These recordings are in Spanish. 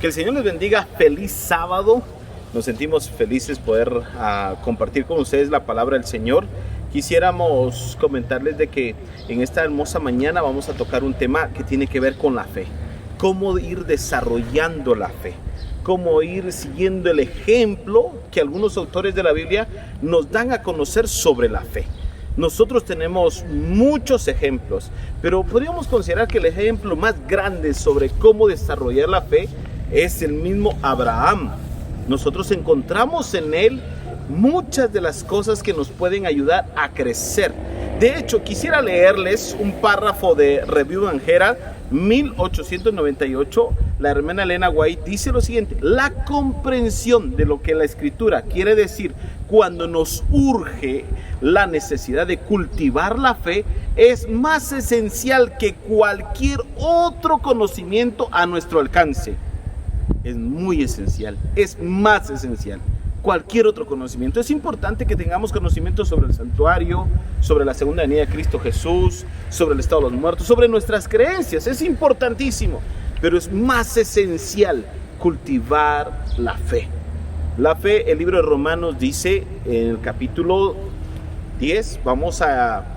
Que el Señor les bendiga, feliz sábado. Nos sentimos felices poder compartir con ustedes la palabra del Señor. Quisiéramos comentarles de que en esta hermosa mañana vamos a tocar un tema que tiene que ver con la fe. Cómo ir desarrollando la fe. Cómo ir siguiendo el ejemplo que algunos autores de la Biblia nos dan a conocer sobre la fe. Nosotros tenemos muchos ejemplos, pero podríamos considerar que el ejemplo más grande sobre cómo desarrollar la fe es el mismo Abraham. Nosotros encontramos en él muchas de las cosas que nos pueden ayudar a crecer. De hecho, quisiera leerles un párrafo de Review and Herald 1898. La hermana Elena White dice lo siguiente: la comprensión de lo que la Escritura quiere decir cuando nos urge la necesidad de cultivar la fe es más esencial que cualquier otro conocimiento a nuestro alcance. Es muy esencial, es más esencial cualquier otro conocimiento. Es importante que tengamos conocimiento sobre el santuario, sobre la segunda venida de Cristo Jesús, sobre el estado de los muertos, sobre nuestras creencias. Es importantísimo, pero es más esencial cultivar la fe. La fe, el libro de Romanos dice en el capítulo 10, vamos a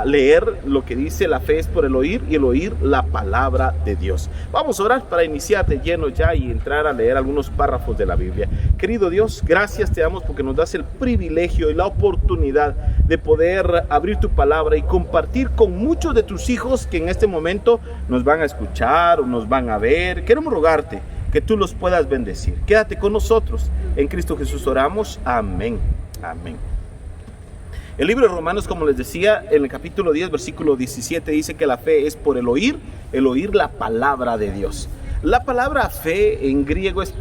leer lo que dice: la fe es por el oír y el oír la palabra de Dios. Vamos a orar para iniciar de lleno ya y entrar a leer algunos párrafos de la Biblia. Querido Dios, gracias te damos porque nos das el privilegio y la oportunidad de poder abrir tu palabra y compartir con muchos de tus hijos que en este momento nos van a escuchar o nos van a ver. Queremos rogarte que tú los puedas bendecir. Quédate con nosotros. En Cristo Jesús oramos. Amén. Amén. El libro de Romanos, como les decía, en el capítulo 10, versículo 17, dice que la fe es por el oír la palabra de Dios. La palabra fe en griego es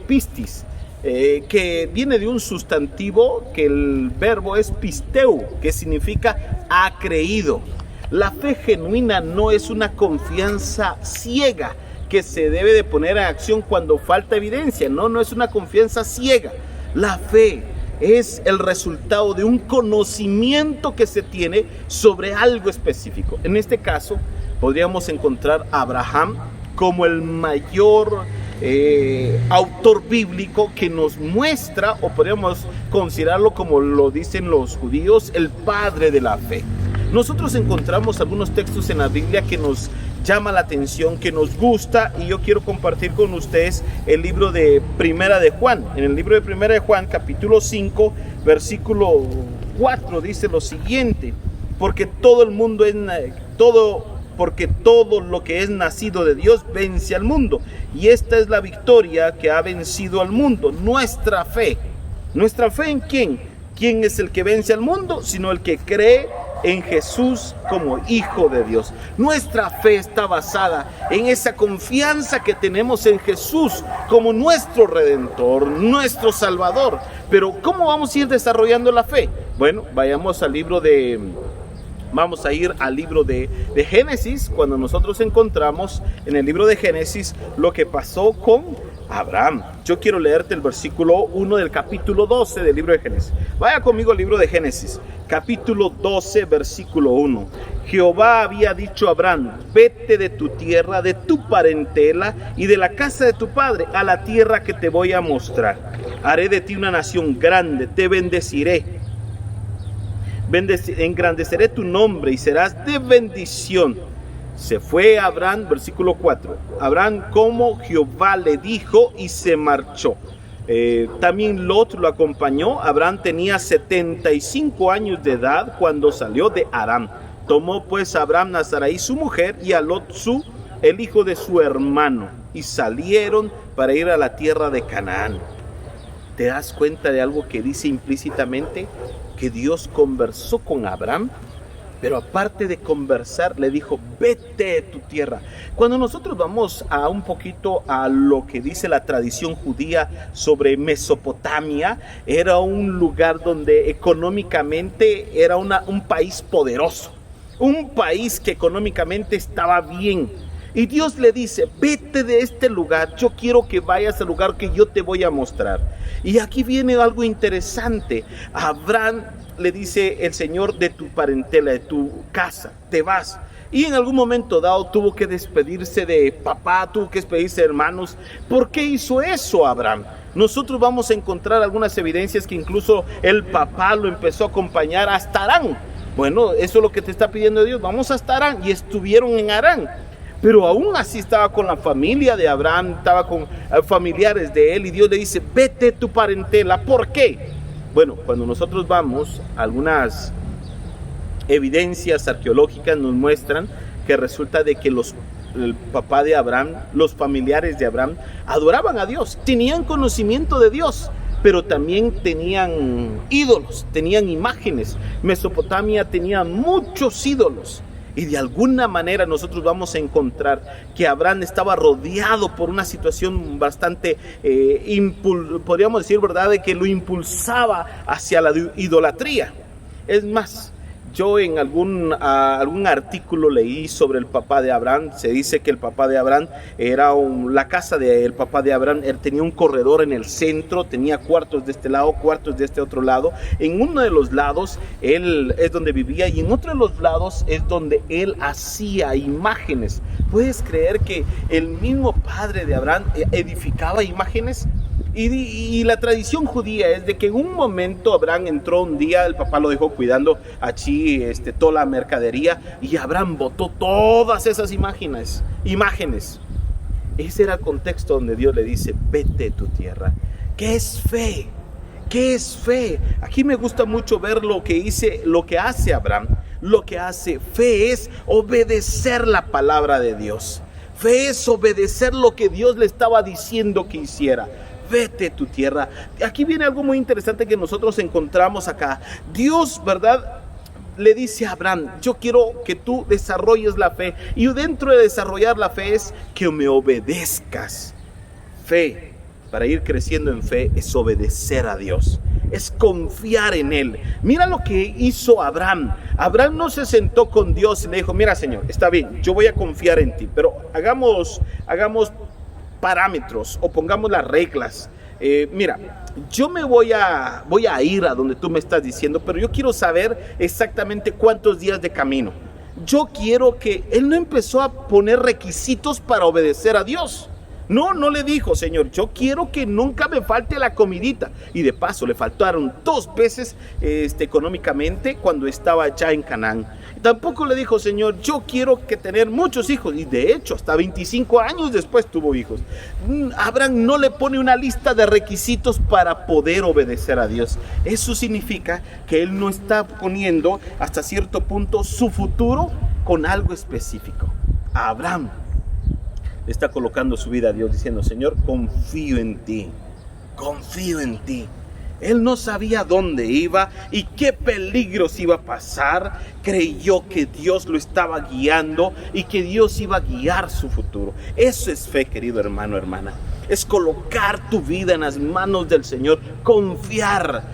pistis, que viene de un sustantivo que el verbo es pisteu, que significa ha creído. La fe genuina no es una confianza ciega que se debe de poner en acción cuando falta evidencia. No es una confianza ciega. La fe es el resultado de un conocimiento que se tiene sobre algo específico. En este caso, podríamos encontrar a Abraham como el mayor autor bíblico que nos muestra, o podríamos considerarlo como lo dicen los judíos, el padre de la fe. Nosotros encontramos algunos textos en la Biblia que nos llama la atención, que nos gusta, y yo quiero compartir con ustedes el libro de Primera de Juan. En el libro de Primera de Juan, capítulo 5, versículo 4, dice lo siguiente: porque todo lo que es nacido de Dios vence al mundo, y esta es la victoria que ha vencido al mundo, nuestra fe. ¿Nuestra fe en quién? ¿Quién es el que vence al mundo? Sino el que cree en Jesús como Hijo de Dios. Nuestra fe está basada en esa confianza que tenemos en Jesús como nuestro Redentor, nuestro Salvador. Pero ¿cómo vamos a ir desarrollando la fe? Bueno, vamos a ir al libro de Génesis, cuando nosotros encontramos en el libro de Génesis lo que pasó con Abraham. Yo quiero leerte el versículo 1 del capítulo 12 del libro de Génesis. Vaya conmigo al libro de Génesis, capítulo 12, versículo 1. Jehová había dicho a Abraham: vete de tu tierra, de tu parentela y de la casa de tu padre a la tierra que te voy a mostrar. Haré de ti una nación grande, te bendeciré. Engrandeceré tu nombre y serás de bendición. Se fue Abraham, versículo 4. Abraham como Jehová le dijo y se marchó. También Lot lo acompañó. Abraham tenía 75 años de edad cuando salió de Aram. Tomó pues Abraham a Sarai su mujer y a Lot el hijo de su hermano, y salieron para ir a la tierra de Canaán. ¿Te das cuenta de algo que dice implícitamente? Que Dios conversó con Abraham, pero aparte de conversar, le dijo: vete de tu tierra. Cuando nosotros vamos a un poquito a lo que dice la tradición judía sobre Mesopotamia, era un lugar donde económicamente era un país poderoso, un país que económicamente estaba bien. Y Dios le dice: vete de este lugar, yo quiero que vayas al lugar que yo te voy a mostrar. Y aquí viene algo interesante. A Abraham le dice el Señor: de tu parentela, de tu casa, te vas. y en algún momento dado tuvo que despedirse de papá, tuvo que despedirse de hermanos. ¿Por qué hizo eso Abraham? Nosotros vamos a encontrar algunas evidencias que incluso el papá lo empezó a acompañar hasta Harán. Bueno, eso es lo que te está pidiendo Dios, vamos hasta Harán, y estuvieron en Harán. Pero aún así estaba con la familia de Abraham, estaba con familiares de él, y Dios le dice, vete tu parentela. ¿Por qué? Bueno, cuando nosotros vamos, algunas evidencias arqueológicas nos muestran que resulta de que el papá de Abraham, los familiares de Abraham, adoraban a Dios, tenían conocimiento de Dios, pero también tenían ídolos, tenían imágenes. Mesopotamia tenía muchos ídolos. Y de alguna manera nosotros vamos a encontrar que Abraham estaba rodeado por una situación bastante, podríamos decir, ¿verdad?, de que lo impulsaba hacia la idolatría. Es más, yo en algún artículo leí sobre el papá de Abraham. Se dice que el papá de Abraham la casa del papá de Abraham tenía un corredor en el centro, tenía cuartos de este lado, cuartos de este otro lado. En uno de los lados él es donde vivía, y en otro de los lados es donde él hacía imágenes. ¿Puedes creer que el mismo padre de Abraham edificaba imágenes? Y la tradición judía es de que en un momento Abraham entró un día, el papá lo dejó cuidando allí toda la mercadería, y Abraham botó todas esas imágenes. Ese era el contexto donde Dios le dice, vete de tu tierra. ¿Qué es fe? ¿Qué es fe? Aquí me gusta mucho ver lo que hace Abraham. Lo que hace fe es obedecer la palabra de Dios. Fe es obedecer lo que Dios le estaba diciendo que hiciera. Vete tu tierra. Aquí viene algo muy interesante que nosotros encontramos acá. Dios, ¿verdad?, le dice a Abraham, yo quiero que tú desarrolles la fe. Y dentro de desarrollar la fe es que me obedezcas. Fe, para ir creciendo en fe, es obedecer a Dios, es confiar en Él. Mira lo que hizo Abraham. Abraham no se sentó con Dios y le dijo, mira Señor, está bien, yo voy a confiar en ti, pero hagamos parámetros o pongamos las reglas. Mira, yo me voy a ir a donde tú me estás diciendo, pero yo quiero saber exactamente cuántos días de camino. Yo quiero que él no empezó a poner requisitos para obedecer a Dios. No le dijo, Señor, yo quiero que nunca me falte la comidita. Y de paso le faltaron 2 veces económicamente cuando estaba ya en Canaán. Tampoco le dijo, Señor, yo quiero que tener muchos hijos. Y de hecho, hasta 25 años después tuvo hijos. Abraham no le pone una lista de requisitos para poder obedecer a Dios. Eso significa que él no está poniendo hasta cierto punto su futuro con algo específico. Abraham está colocando su vida a Dios, diciendo, Señor, confío en ti, confío en ti. Él no sabía dónde iba y qué peligros iba a pasar. Creyó que Dios lo estaba guiando y que Dios iba a guiar su futuro. Eso es fe, querido hermano, hermana. Es colocar tu vida en las manos del Señor. Confiar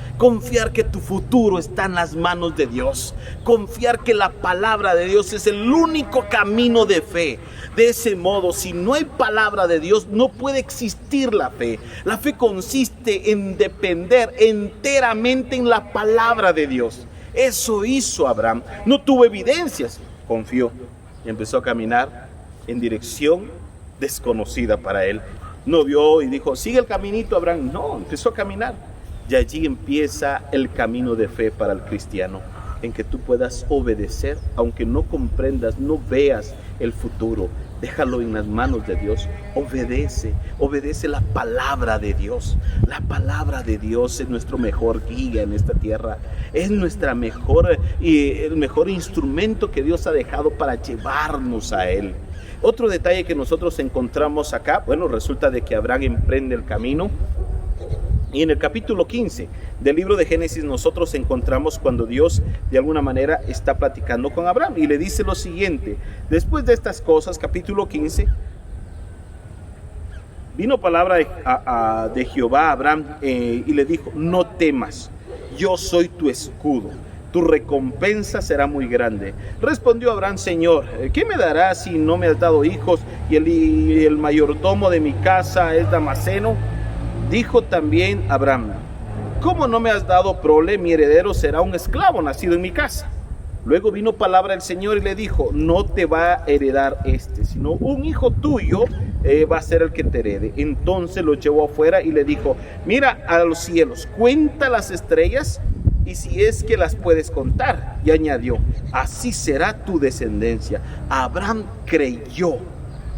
que tu futuro está en las manos de Dios. Confiar que la palabra de Dios es el único camino de fe. De ese modo, si no hay palabra de Dios, no puede existir la fe. La fe consiste en depender enteramente en la palabra de Dios. Eso hizo Abraham. No tuvo evidencias, confió y empezó a caminar en dirección desconocida para él. No vio y dijo, sigue el caminito, Abraham. No, empezó a caminar. Y allí empieza el camino de fe para el cristiano, en que tú puedas obedecer, aunque no comprendas, no veas el futuro. Déjalo en las manos de Dios. Obedece la palabra de Dios. La palabra de Dios es nuestro mejor guía en esta tierra. Es el mejor instrumento que Dios ha dejado para llevarnos a Él. Otro detalle que nosotros encontramos acá, bueno, resulta de que Abraham emprende el camino. Y en el capítulo 15 del libro de Génesis nosotros encontramos cuando Dios de alguna manera está platicando con Abraham y le dice lo siguiente. Después de estas cosas, capítulo 15, vino palabra de Jehová a Abraham y le dijo, no temas, yo soy tu escudo, tu recompensa será muy grande. Respondió Abraham, Señor, ¿qué me darás si no me has dado hijos y el mayordomo de mi casa es Damaseno? Dijo también Abraham, ¿cómo no me has dado prole? Mi heredero será un esclavo nacido en mi casa. Luego vino palabra del Señor y le dijo, no te va a heredar sino un hijo tuyo va a ser el que te herede. Entonces lo llevó afuera y le dijo, mira a los cielos, cuenta las estrellas y si es que las puedes contar. Y añadió, así será tu descendencia. Abraham creyó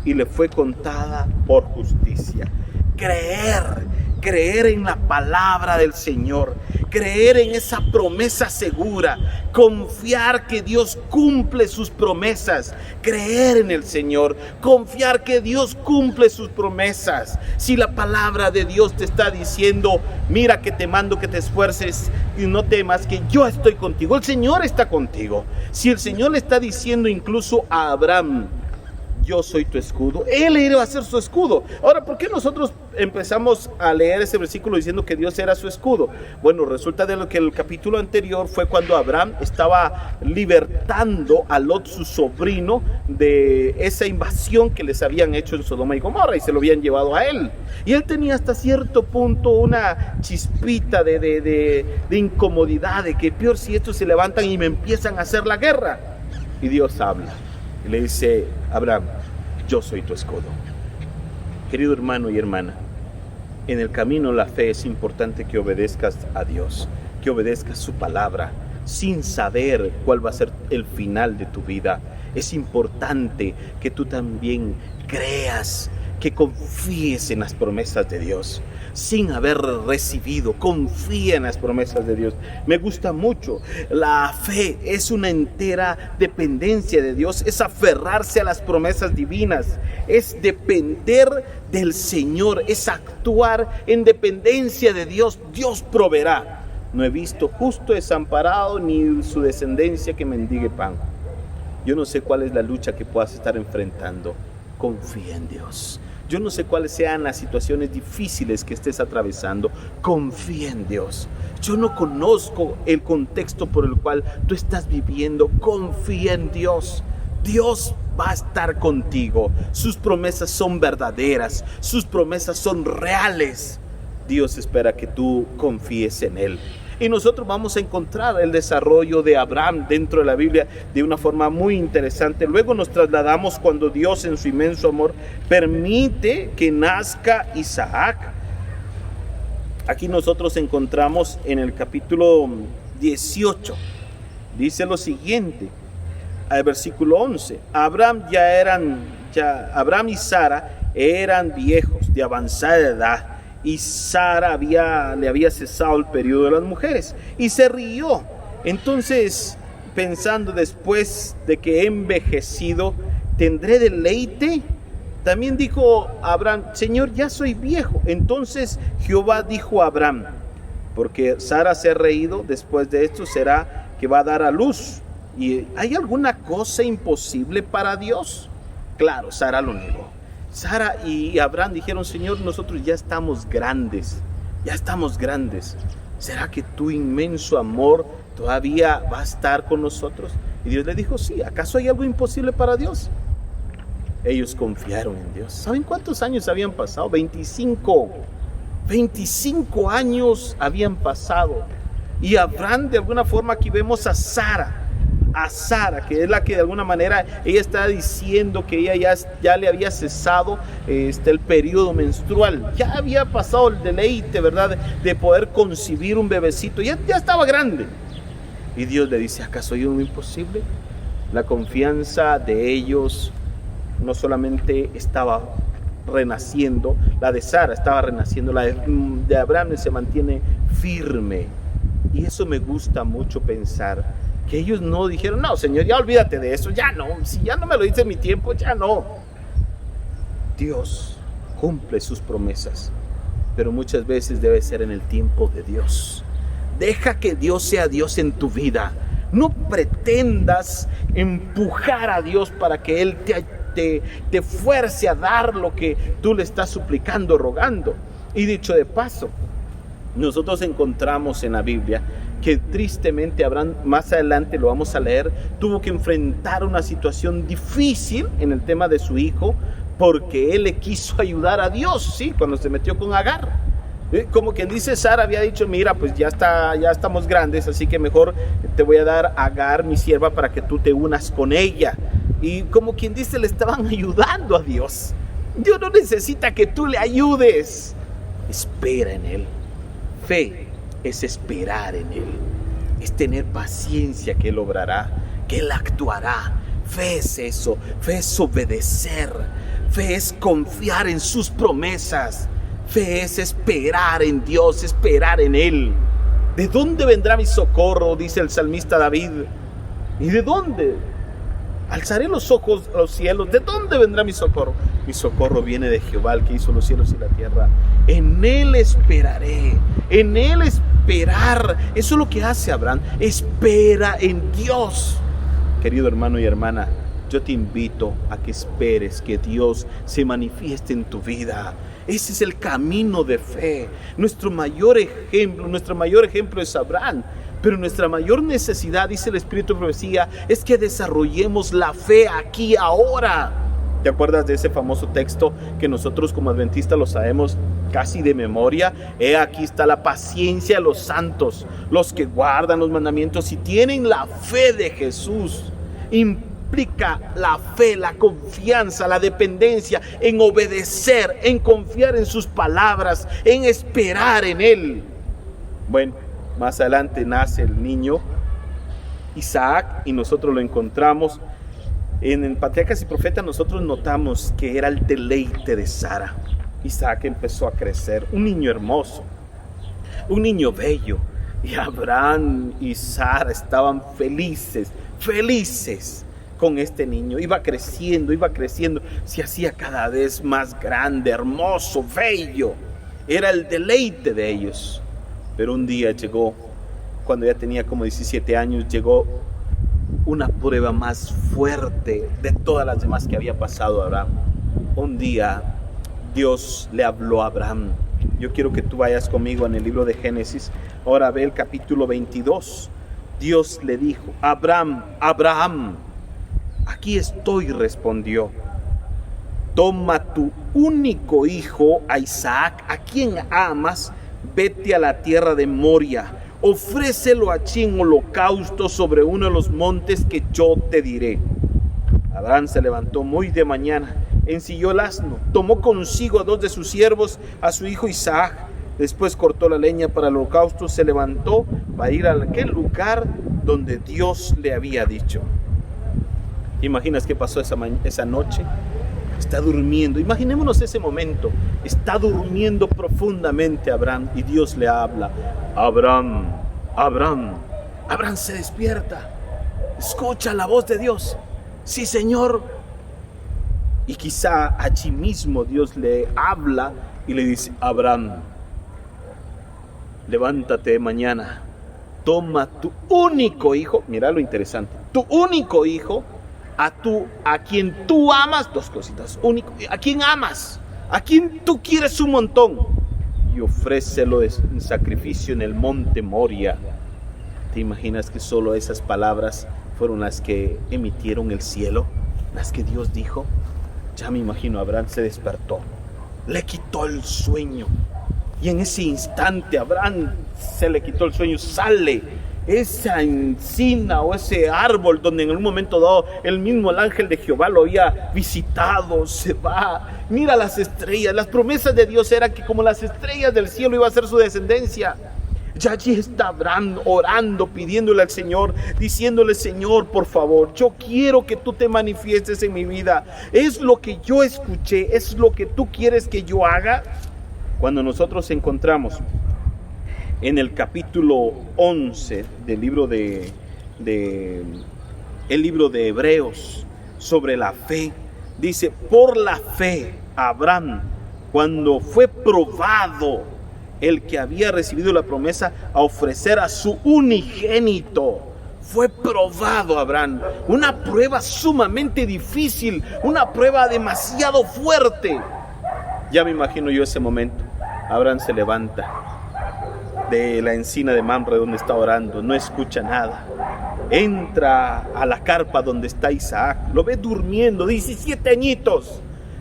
y le fue contada por justicia. Creer en la palabra del Señor, creer en esa promesa segura, confiar que Dios cumple sus promesas, creer en el Señor, confiar que Dios cumple sus promesas. Si la palabra de Dios te está diciendo, mira que te mando que te esfuerces y no temas, que yo estoy contigo, el Señor está contigo. Si el Señor le está diciendo incluso a Abraham, yo soy tu escudo, Él iba a ser su escudo. Ahora, ¿por qué nosotros empezamos a leer ese versículo diciendo que Dios era su escudo? Bueno, resulta de lo que el capítulo anterior fue cuando Abraham estaba libertando a Lot, su sobrino, de esa invasión que les habían hecho en Sodoma y Gomorra y se lo habían llevado a él. Y él tenía hasta cierto punto una chispita de incomodidad, de que peor si estos se levantan y me empiezan a hacer la guerra. Y Dios habla y le dice, Abraham, yo soy tu escudo. Querido hermano y hermana, en el camino de la fe es importante que obedezcas a Dios, que obedezcas su palabra, sin saber cuál va a ser el final de tu vida. Es importante que tú también creas, que confíes en las promesas de Dios. Sin haber recibido, confía en las promesas de Dios. Me gusta mucho. La fe es una entera dependencia de Dios, es aferrarse a las promesas divinas, es depender del Señor, es actuar en dependencia de Dios. Dios proveerá. No he visto justo desamparado ni su descendencia que mendigue pan. Yo no sé cuál es la lucha que puedas estar enfrentando. Confía en Dios. Yo no sé cuáles sean las situaciones difíciles que estés atravesando. Confía en Dios. Yo no conozco el contexto por el cual tú estás viviendo. Confía en Dios. Dios va a estar contigo. Sus promesas son verdaderas. Sus promesas son reales. Dios espera que tú confíes en Él. Y nosotros vamos a encontrar el desarrollo de Abraham dentro de la Biblia de una forma muy interesante. Luego nos trasladamos cuando Dios en su inmenso amor permite que nazca Isaac. Aquí nosotros encontramos en el capítulo 18. Dice lo siguiente, al versículo 11. Abraham y Sara eran viejos de avanzada edad. Y Sara le había cesado el periodo de las mujeres y se rió. Entonces, pensando, después de que he envejecido, ¿tendré deleite? También dijo Abraham, Señor, ya soy viejo. Entonces Jehová dijo a Abraham, porque Sara se ha reído, después de esto será que va a dar a luz. ¿Y hay alguna cosa imposible para Dios? Claro, Sara lo negó. Sara y Abraham dijeron, Señor, nosotros ya estamos grandes. ¿Será que tu inmenso amor todavía va a estar con nosotros? Y Dios le dijo, sí, ¿acaso hay algo imposible para Dios? Ellos confiaron en Dios. ¿Saben cuántos años habían pasado? 25 años habían pasado. Y Abraham, de alguna forma, aquí vemos a Sara, que es la que de alguna manera ella está diciendo que ella ya le había cesado el periodo menstrual, ya había pasado el deleite, ¿verdad?, de poder concebir un bebecito, ya estaba grande. Y Dios le dice, ¿acaso hay algo imposible? La confianza de ellos no solamente estaba renaciendo, la de Sara estaba renaciendo, la de Abraham se mantiene firme. Y eso me gusta mucho pensar, que ellos no dijeron, no, Señor, ya olvídate de eso, ya no, si ya no me lo dice en mi tiempo, ya no. Dios cumple sus promesas, pero muchas veces debe ser en el tiempo de Dios. Deja que Dios sea Dios en tu vida. No pretendas empujar a Dios para que Él te fuerce a dar lo que tú le estás suplicando, rogando. Y dicho de paso, nosotros encontramos en la Biblia que tristemente Abraham, más adelante lo vamos a leer, tuvo que enfrentar una situación difícil en el tema de su hijo, porque él le quiso ayudar a Dios, ¿sí?, cuando se metió con Agar. Como quien dice, Sara había dicho, mira, pues ya estamos grandes, así que mejor te voy a dar a Agar, mi sierva, para que tú te unas con ella. Y como quien dice, le estaban ayudando a Dios. Dios no necesita que tú le ayudes. Espera en Él. Fe es esperar en Él. Es tener paciencia que Él obrará, que Él actuará. Fe es eso. Fe es obedecer. Fe es confiar en sus promesas. Fe es esperar en Dios, esperar en Él. ¿De dónde vendrá mi socorro?, dice el salmista David. ¿Y de dónde? Alzaré los ojos a los cielos. ¿De dónde vendrá mi socorro? Mi socorro viene de Jehová, el que hizo los cielos y la tierra. En Él esperaré. En Él esperar. Eso es lo que hace Abraham. Espera en Dios. Querido hermano y hermana, yo te invito a que esperes que Dios se manifieste en tu vida. Ese es el camino de fe. Nuestro mayor ejemplo es Abraham. Pero nuestra mayor necesidad, dice el Espíritu de Profecía, es que desarrollemos la fe aquí, ahora. ¿Te acuerdas de ese famoso texto que nosotros como adventistas lo sabemos casi de memoria? Aquí está la paciencia de los santos, los que guardan los mandamientos y tienen la fe de Jesús. Implica la fe, la confianza, la dependencia en obedecer, en confiar en sus palabras, en esperar en Él. Bueno, más adelante nace el niño Isaac y nosotros lo encontramos en el Patriarcas y Profetas. Nosotros notamos que era el deleite de Sara. Isaac empezó a crecer, un niño hermoso, un niño bello, y Abraham y Sara estaban felices con este niño. Iba creciendo, se hacía cada vez más grande, hermoso, bello. Era el deleite de ellos. Pero un día llegó, cuando ya tenía como 17 años, llegó una prueba más fuerte de todas las demás que había pasado a Abraham. Un día Dios le habló a Abraham. Yo quiero que tú vayas conmigo en el libro de Génesis. Ahora ve el capítulo 22. Dios le dijo: Abraham, Abraham. Aquí estoy, respondió. Toma tu único hijo, a Isaac, a quien amas, vete a la tierra de Moria, ofrécelo allí en holocausto sobre uno de los montes que yo te diré. Abraham se levantó muy de mañana, ensilló el asno, tomó consigo a 2 de sus siervos, a su hijo Isaac, después cortó la leña para el holocausto, se levantó para ir a aquel lugar donde Dios le había dicho. ¿Te imaginas qué pasó esa noche? Está durmiendo. Imaginémonos ese momento. Está durmiendo profundamente Abraham y Dios le habla. Abraham, Abraham. Abraham se despierta. Escucha la voz de Dios. Sí, Señor. Y quizá allí mismo Dios le habla y le dice: Abraham, levántate mañana. Toma tu único hijo. Mira lo interesante. Tu único hijo. A quien tú amas, 2 cositas, único, a quien amas, a quien tú quieres un montón, y ofrécelo en sacrificio en el monte Moria. ¿Te imaginas que solo esas palabras fueron las que emitieron el cielo? Las que Dios dijo. Ya me imagino, Abraham se despertó, le quitó el sueño, y en ese instante Abraham se le quitó el sueño, sale esa encina o ese árbol donde en un momento dado el ángel de Jehová lo había visitado, se va, mira las estrellas. Las promesas de Dios eran que como las estrellas del cielo iba a ser su descendencia. Ya allí está Abraham orando, pidiéndole al Señor, diciéndole: Señor, por favor, yo quiero que tú te manifiestes en mi vida. Es lo que yo escuché, es lo que tú quieres que yo haga. Cuando nosotros encontramos en el capítulo 11 del libro el libro de Hebreos sobre la fe, dice: por la fe Abraham, cuando fue probado el que había recibido la promesa a ofrecer a su unigénito, fue probado Abraham, una prueba sumamente difícil, una prueba demasiado fuerte. Ya me imagino yo ese momento. Abraham se levanta de la encina de Mamre donde está orando, no escucha nada. Entra a la carpa donde está Isaac, lo ve durmiendo, 17 añitos,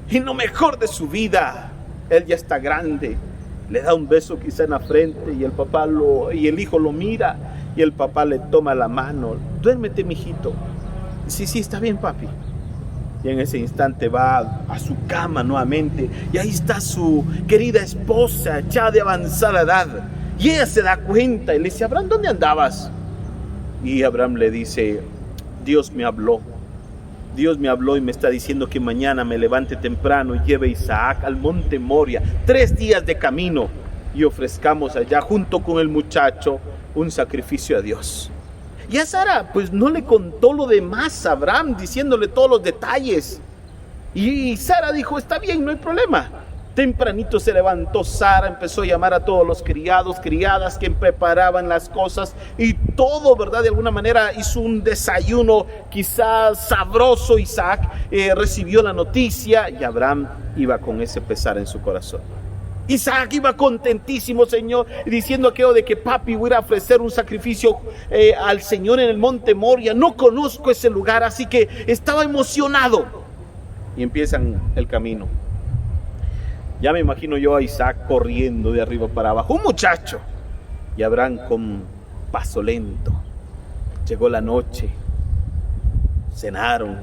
y lo mejor de su vida, él ya está grande, Le da un beso quizá en la frente y el hijo lo mira y el papá le toma la mano. Duérmete, mijito. Sí, está bien, papi. Y en ese instante va a su cama nuevamente y ahí está su querida esposa, ya de avanzada edad. Y ella se da cuenta y le dice: Abraham, ¿dónde andabas? Y Abraham le dice: Dios me habló y me está diciendo que mañana me levante temprano y lleve a Isaac al monte Moria, 3 días de camino, y ofrezcamos allá junto con el muchacho un sacrificio a Dios. Y a Sara pues no le contó lo demás a Abraham, diciéndole todos los detalles. Y Sara dijo: está bien, no hay problema. Tempranito se levantó Sara, empezó a llamar a todos los criados, criadas que preparaban las cosas y todo, ¿verdad? De alguna manera hizo un desayuno quizás sabroso. Isaac recibió la noticia y Abraham iba con ese pesar en su corazón. Isaac iba contentísimo, Señor, diciendo aquello de que papi voy a ofrecer un sacrificio al Señor en el monte Moria. No conozco ese lugar, así que estaba emocionado. Y empiezan el camino. Ya me imagino yo a Isaac corriendo de arriba para abajo, un muchacho. Y Abraham con paso lento. Llegó la noche, cenaron,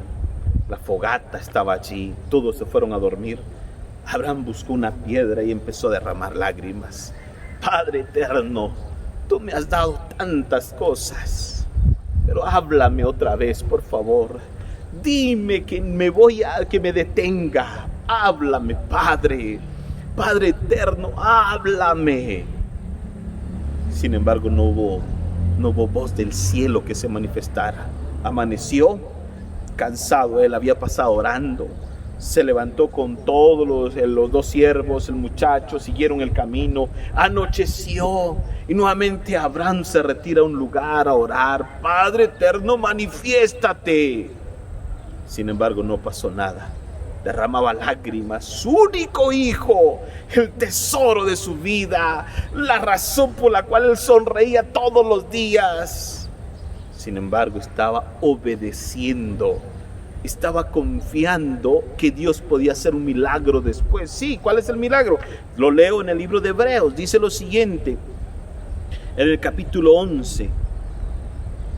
la fogata estaba allí, todos se fueron a dormir. Abraham buscó una piedra y empezó a derramar lágrimas. Padre eterno, tú me has dado tantas cosas, pero háblame otra vez, por favor. Dime que me detenga. Háblame, Padre eterno, háblame. Sin embargo, no hubo voz del cielo que se manifestara. Amaneció cansado, él había pasado orando. Se levantó con todos los 2 siervos, el muchacho, siguieron el camino. Anocheció y nuevamente Abraham se retira a un lugar a orar. Padre eterno, manifiéstate. Sin embargo, no pasó nada. Derramaba lágrimas, su único hijo, el tesoro de su vida, la razón por la cual él sonreía todos los días. Sin embargo, estaba obedeciendo, estaba confiando que Dios podía hacer un milagro después. Sí, ¿cuál es el milagro? Lo leo en el libro de Hebreos, dice lo siguiente, en el capítulo 11.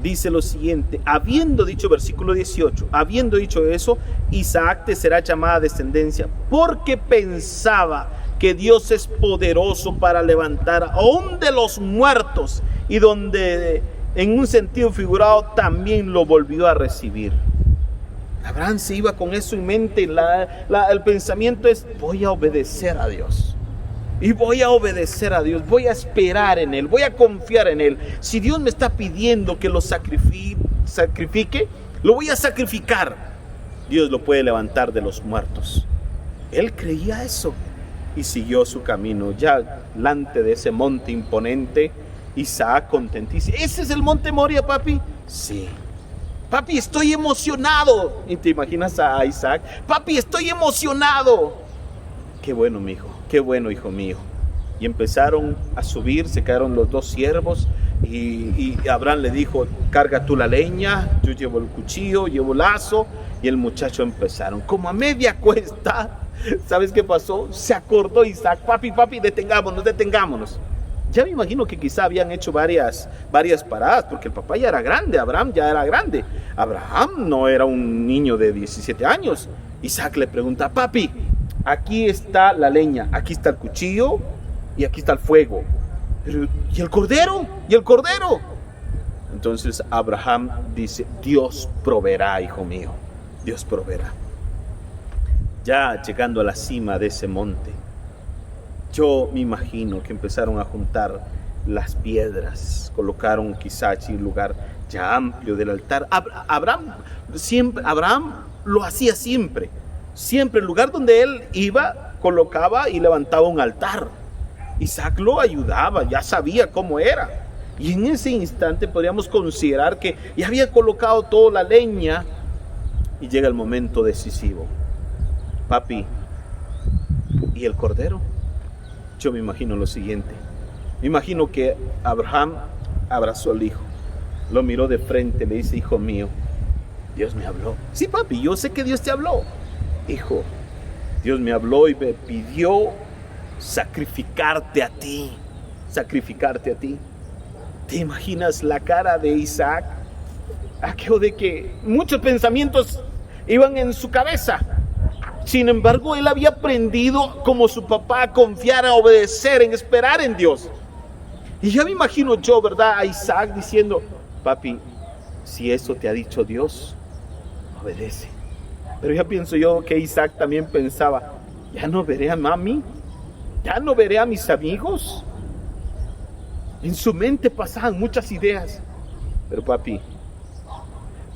Dice lo siguiente: habiendo dicho, versículo 18, habiendo dicho eso, Isaac te será llamada descendencia, porque pensaba que Dios es poderoso para levantar aún de los muertos, y donde en un sentido figurado también lo volvió a recibir. Abraham se iba con eso en mente. El pensamiento es: voy a obedecer a Dios. Y voy a obedecer a Dios, voy a esperar en Él, voy a confiar en Él. Si Dios me está pidiendo que lo sacrifique, lo voy a sacrificar. Dios lo puede levantar de los muertos. Él creía eso y siguió su camino. Ya delante de ese monte imponente, Isaac contentísimo. ¿Ese es el monte Moria, papi? Sí. Papi, estoy emocionado. Y te imaginas a Isaac: papi, estoy emocionado. Qué bueno, mi hijo. Qué bueno, hijo mío. Y empezaron a subir, se quedaron los 2 siervos y Abraham le dijo: carga tú la leña, yo llevo el cuchillo, llevo el lazo. Y el muchacho empezaron. Como a media cuesta, ¿sabes qué pasó? Se acordó Isaac: papi, detengámonos. Ya me imagino que quizá habían hecho varias paradas, porque el papá ya era grande, Abraham ya era grande. Abraham no era un niño de 17 años. Isaac le pregunta: papi, aquí está la leña, aquí está el cuchillo y aquí está el fuego. Pero, ¿y el cordero? Entonces Abraham dice: Dios proveerá, hijo mío, Dios proveerá. Ya llegando a la cima de ese monte, yo me imagino que empezaron a juntar las piedras, colocaron quizá allí un lugar ya amplio del altar. Abraham lo hacía siempre. Siempre el lugar donde él iba, colocaba y levantaba un altar. Isaac lo ayudaba, ya sabía cómo era. Y en ese instante podríamos considerar que ya había colocado toda la leña. Y llega el momento decisivo: papi, ¿y el cordero? Yo me imagino lo siguiente. Me imagino que Abraham abrazó al hijo, lo miró de frente, le dice: hijo mío, Dios me habló. Sí, papi, yo sé que Dios te habló. Hijo, Dios me habló y me pidió sacrificarte a ti, sacrificarte a ti. ¿Te imaginas la cara de Isaac? Aquello de que muchos pensamientos iban en su cabeza. Sin embargo, él había aprendido como su papá a confiar, a obedecer, en esperar en Dios. Y ya me imagino yo, ¿verdad?, a Isaac diciendo: papi, si eso te ha dicho Dios, obedece. Pero ya pienso yo que Isaac también pensaba: ya no veré a mami, ya no veré a mis amigos. En su mente pasaban muchas ideas. Pero papi,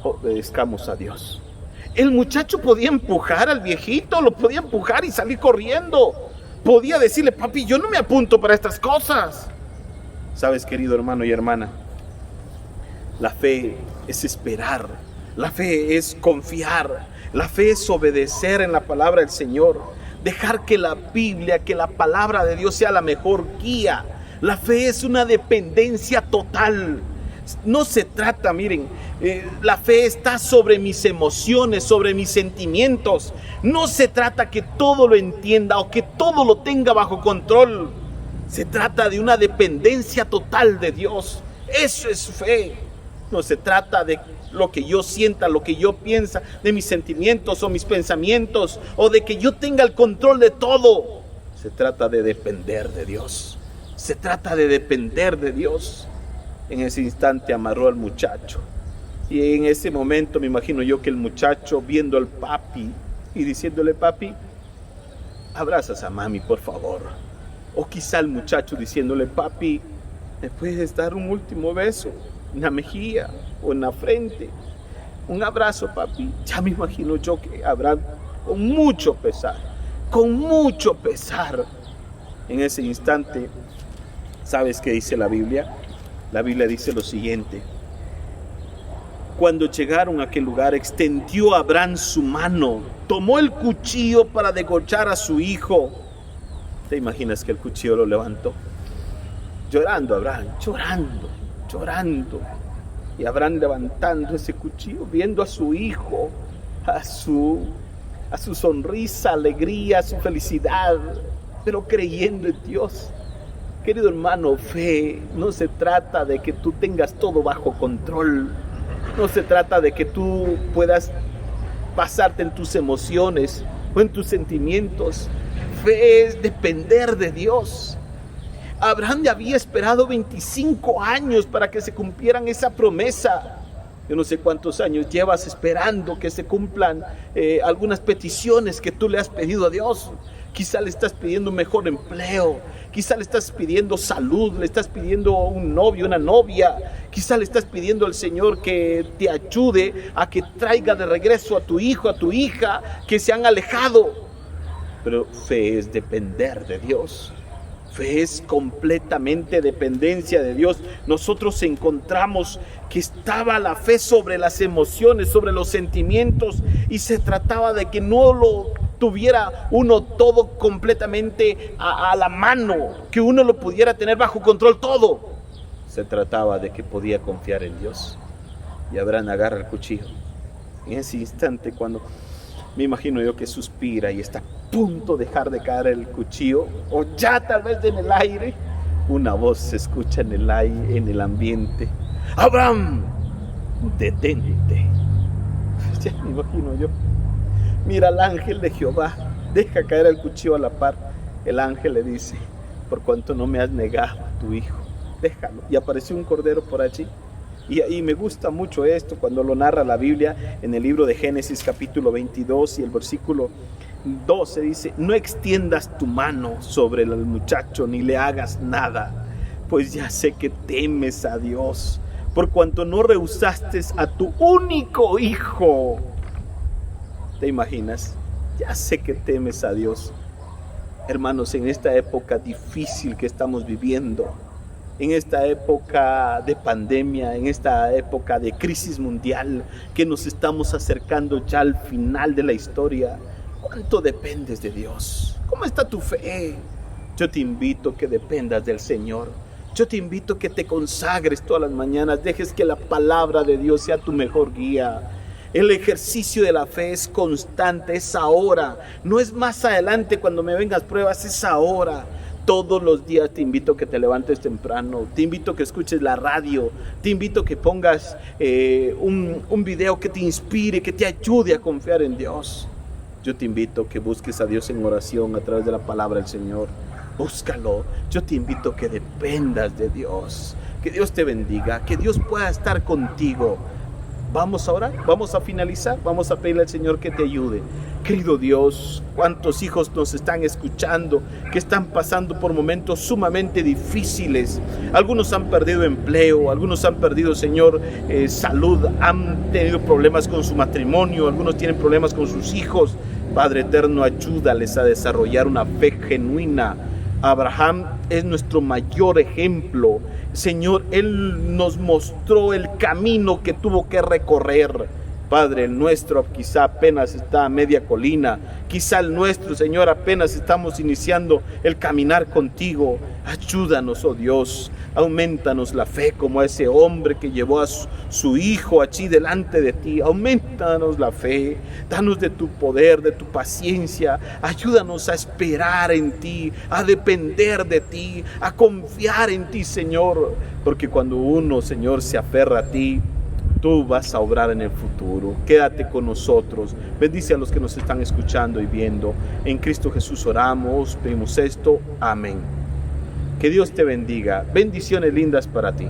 obedezcamos a Dios. El muchacho podía empujar al viejito, lo podía empujar y salir corriendo. Podía decirle: papi, yo no me apunto para estas cosas. Sabes, querido hermano y hermana, la fe es esperar, la fe es confiar, la fe es obedecer en la palabra del Señor, dejar que la Biblia, que la palabra de Dios sea la mejor guía. La fe es una dependencia total. No se trata, miren, la fe está sobre mis emociones, sobre mis sentimientos. No se trata que todo lo entienda o que todo lo tenga bajo control. Se trata de una dependencia total de Dios. Eso es fe. No se trata de lo que yo sienta, lo que yo piensa, de mis sentimientos o mis pensamientos, o de que yo tenga el control de todo. Se trata de depender de Dios. Se trata de depender de Dios. En ese instante amarró al muchacho. Y en ese momento me imagino yo que el muchacho, viendo al papi y diciéndole: papi, abrazas a mami, por favor. O quizá el muchacho diciéndole: papi, ¿me puedes dar un último beso en la mejilla o en la frente? Un abrazo, papi. Ya me imagino yo que Abraham, con mucho pesar, en ese instante, ¿sabes qué dice la Biblia? La Biblia dice lo siguiente: cuando llegaron a aquel lugar, extendió Abraham su mano, tomó el cuchillo para degollar a su hijo. ¿Te imaginas que el cuchillo lo levantó? Llorando Abraham, llorando. Y Abraham levantando ese cuchillo, viendo a su hijo, a su sonrisa, alegría, a su felicidad, pero creyendo en Dios. Querido hermano, fe no se trata de que tú tengas todo bajo control. No se trata de que tú puedas basarte en tus emociones o en tus sentimientos. Fe es depender de Dios. Abraham ya había esperado 25 años para que se cumplieran esa promesa. Yo no sé cuántos años llevas esperando que se cumplan algunas peticiones que tú le has pedido a Dios. Quizá le estás pidiendo un mejor empleo, quizá le estás pidiendo salud, le estás pidiendo un novio, una novia, quizá le estás pidiendo al Señor que te ayude a que traiga de regreso a tu hijo, a tu hija, que se han alejado. Pero fe es depender de Dios. Fe es completamente dependencia de Dios. Nosotros encontramos que estaba la fe sobre las emociones, sobre los sentimientos, y se trataba de que no lo tuviera uno todo completamente a la mano, que uno lo pudiera tener bajo control todo. Se trataba de que podía confiar en Dios. Y Abraham agarra el cuchillo. En ese instante, cuando me imagino yo que suspira y está a punto de dejar de caer el cuchillo, o ya tal vez en el aire, una voz se escucha en el aire, en el ambiente: Abraham, detente. Ya me imagino yo. Mira al ángel de Jehová, deja caer el cuchillo a la par. El ángel le dice: por cuanto no me has negado a tu hijo, déjalo. Y apareció un cordero por allí. Y me gusta mucho esto cuando lo narra la Biblia en el libro de Génesis capítulo 22 y el versículo 12 dice: no extiendas tu mano sobre el muchacho ni le hagas nada, pues ya sé que temes a Dios, por cuanto no rehusaste a tu único hijo. ¿Te imaginas? Ya sé que temes a Dios. Hermanos, en esta época difícil que estamos viviendo, en esta época de pandemia, en esta época de crisis mundial, que nos estamos acercando ya al final de la historia, ¿cuánto dependes de Dios? ¿Cómo está tu fe? Yo te invito a que dependas del Señor. Yo te invito a que te consagres todas las mañanas, dejes que la palabra de Dios sea tu mejor guía. El ejercicio de la fe es constante, es ahora. No es más adelante cuando me vengas pruebas, es ahora. Todos los días te invito a que te levantes temprano, te invito a que escuches la radio, te invito a que pongas un video que te inspire, que te ayude a confiar en Dios. Yo te invito a que busques a Dios en oración a través de la palabra del Señor. Búscalo. Yo te invito a que dependas de Dios. Que Dios te bendiga, que Dios pueda estar contigo. Vamos a orar, vamos a finalizar, vamos a pedirle al Señor que te ayude. Querido Dios, cuántos hijos nos están escuchando, que están pasando por momentos sumamente difíciles. Algunos han perdido empleo, algunos han perdido, Señor, salud, han tenido problemas con su matrimonio, algunos tienen problemas con sus hijos. Padre eterno, ayúdales a desarrollar una fe genuina. Abraham es nuestro mayor ejemplo. Señor, Él nos mostró el camino que tuvo que recorrer. Padre, el nuestro quizá apenas está a media colina, quizá el nuestro, Señor, apenas estamos iniciando el caminar contigo. Ayúdanos, oh Dios, aumentanos la fe como a ese hombre que llevó a su hijo allí delante de ti. Aumentanos la fe, danos de tu poder, de tu paciencia. Ayúdanos a esperar en ti, a depender de ti, a confiar en ti, Señor, porque cuando uno, Señor, se aferra a ti, tú vas a obrar en el futuro. Quédate con nosotros. Bendice a los que nos están escuchando y viendo. En Cristo Jesús oramos, pedimos esto. Amén. Que Dios te bendiga. Bendiciones lindas para ti.